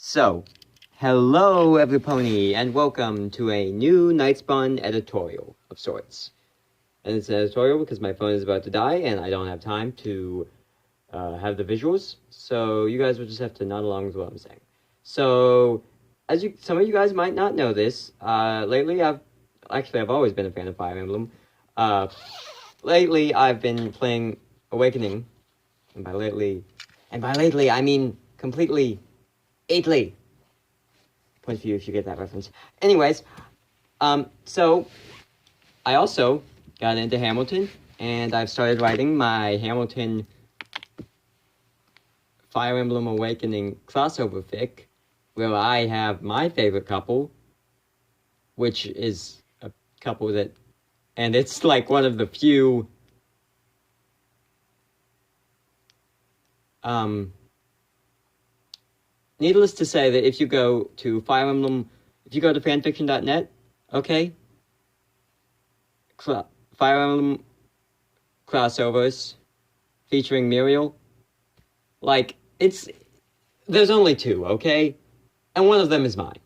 So, hello everypony, and welcome to a new Nightspawn editorial of sorts. And it's an editorial because my phone is about to die and I don't have time to have the visuals, so you guys will just have to nod along with what I'm saying. So, some of you guys might not know this, lately I've always been a fan of Fire Emblem. Lately I've been playing Awakening, and by lately I mean completely Lately. Point of view if you get that reference. Anyways, so I also got into Hamilton, and I've started writing my Hamilton Fire Emblem Awakening crossover fic, where I have my favorite couple, which is a couple that, and it's like one of the few, needless to say that if you go to fanfiction.net, okay, Fire Emblem crossovers featuring Muriel, like, there's only two, okay? And one of them is mine.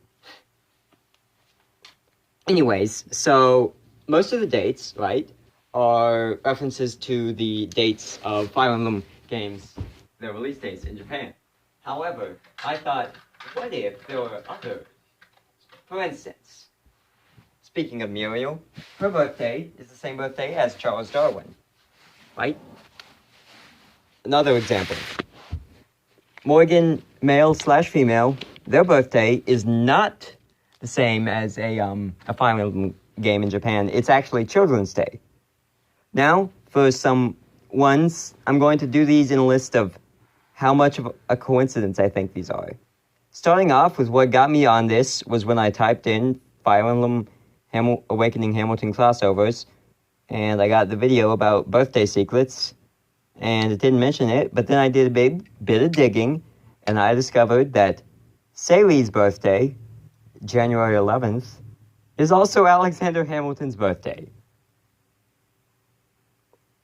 Anyways, so most of the dates, right, are references to the dates of Fire Emblem games, their release dates in Japan. However, I thought, what if there were others? For instance, speaking of Muriel, her birthday is the same birthday as Charles Darwin, right? Another example. Morgan, male/female, their birthday is not the same as a Fire Emblem game in Japan. It's actually Children's Day. Now, for some ones, I'm going to do these in a list of how much of a coincidence I think these are. Starting off with what got me on this was when I typed in Fire Emblem Awakening Hamilton crossovers, and I got the video about birthday secrets, and it didn't mention it, but then I did a big bit of digging, and I discovered that Sally's birthday, January 11th, is also Alexander Hamilton's birthday.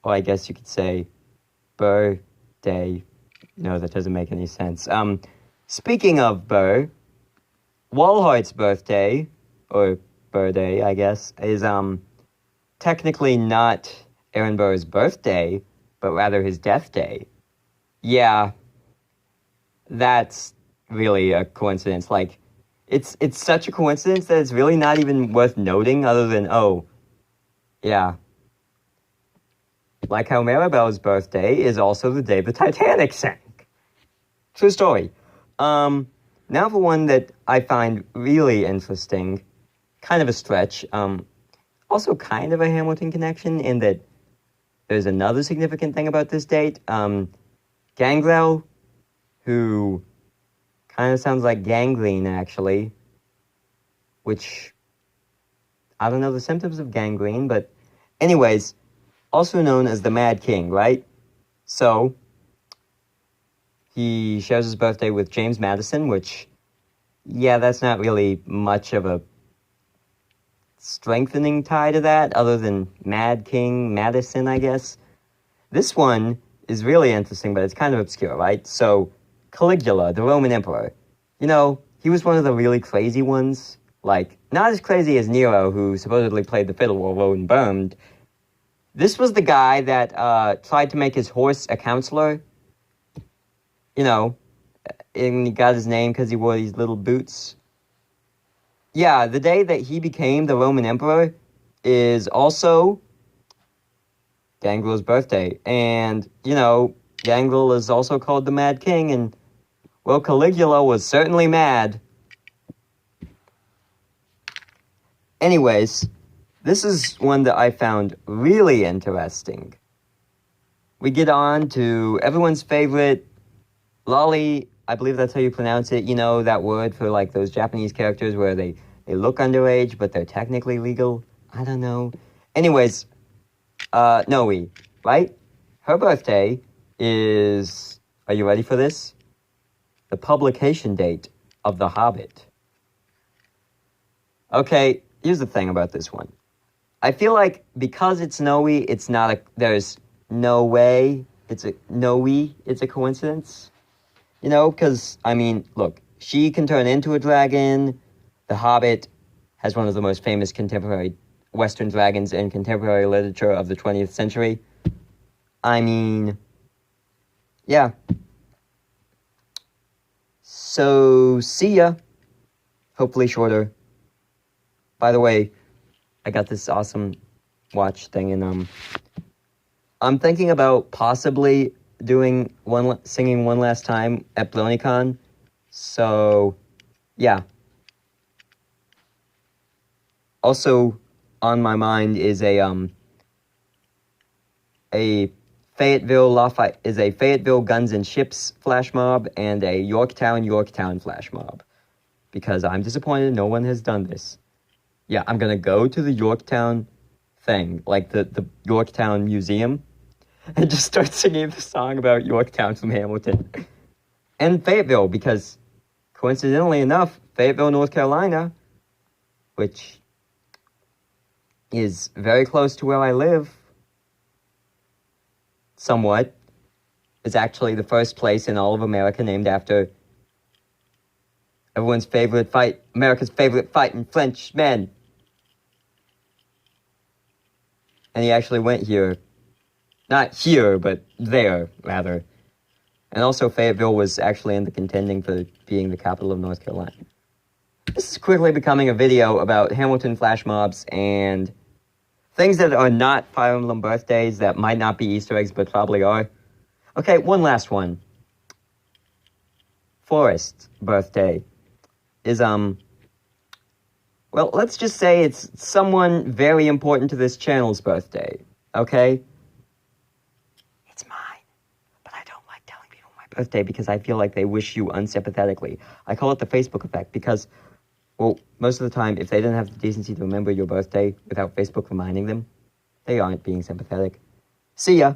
Or I guess you could say birthday. No, that doesn't make any sense. Speaking of Burr, Walhart's birthday, or birthday, I guess, is technically not Aaron Burr's birthday, but rather his death day. Yeah, that's really a coincidence. Like, it's such a coincidence that it's really not even worth noting other than, oh, yeah. Like how Maribel's birthday is also the day the Titanic sank. True story. Now for one that I find really interesting, kind of a stretch, also kind of a Hamilton connection in that there's another significant thing about this date. Gangrel, who kind of sounds like gangrene, actually, which, I don't know the symptoms of gangrene, but anyways, also known as the Mad King, right? So, he shares his birthday with James Madison, which, yeah, that's not really much of a strengthening tie to that, other than Mad King Madison, I guess. This one is really interesting, but it's kind of obscure, right? So, Caligula, the Roman emperor, you know, he was one of the really crazy ones. Like, not as crazy as Nero, who supposedly played the fiddle while Rome burned. This was the guy that tried to make his horse a counselor. You know, and he got his name because he wore these little boots. Yeah, the day that he became the Roman emperor is also Gangrel's birthday. And, you know, Gangrel is also called the Mad King, and, well, Caligula was certainly mad. Anyways, this is one that I found really interesting. We get on to everyone's favorite lolly, I believe that's how you pronounce it, you know, that word for, like, those Japanese characters where they look underage, but they're technically legal. I don't know. Anyways, Noe, right? Her birthday is, are you ready for this? The publication date of The Hobbit. Okay, here's the thing about this one. I feel like because it's Noe, it's not there's no way it's a coincidence. You know, because, I mean, look, she can turn into a dragon. The Hobbit has one of the most famous contemporary Western dragons in contemporary literature of the 20th century. I mean, yeah. So, see ya. Hopefully shorter. By the way, I got this awesome watch thing, and I'm thinking about possibly singing one last time at BronyCon. So, yeah. Also on my mind is a Fayetteville Guns and Ships flash mob and a Yorktown flash mob. Because I'm disappointed no one has done this. Yeah, I'm gonna go to the Yorktown thing, like the Yorktown Museum, and just start singing the song about Yorktown from Hamilton. And Fayetteville, because coincidentally enough, Fayetteville, North Carolina, which is very close to where I live, somewhat, is actually the first place in all of America named after America's favorite fighting Frenchman. And he actually went here. Not here, but there, rather. And also Fayetteville was actually in the contending for being the capital of North Carolina. This is quickly becoming a video about Hamilton flash mobs and things that are not Fire Emblem birthdays that might not be Easter eggs, but probably are. Okay, one last one. Forest's birthday is, well, let's just say it's someone very important to this channel's birthday, okay? It's mine, but I don't like telling people my birthday because I feel like they wish you unsympathetically. I call it the Facebook effect because, well, most of the time, if they didn't have the decency to remember your birthday without Facebook reminding them, they aren't being sympathetic. See ya!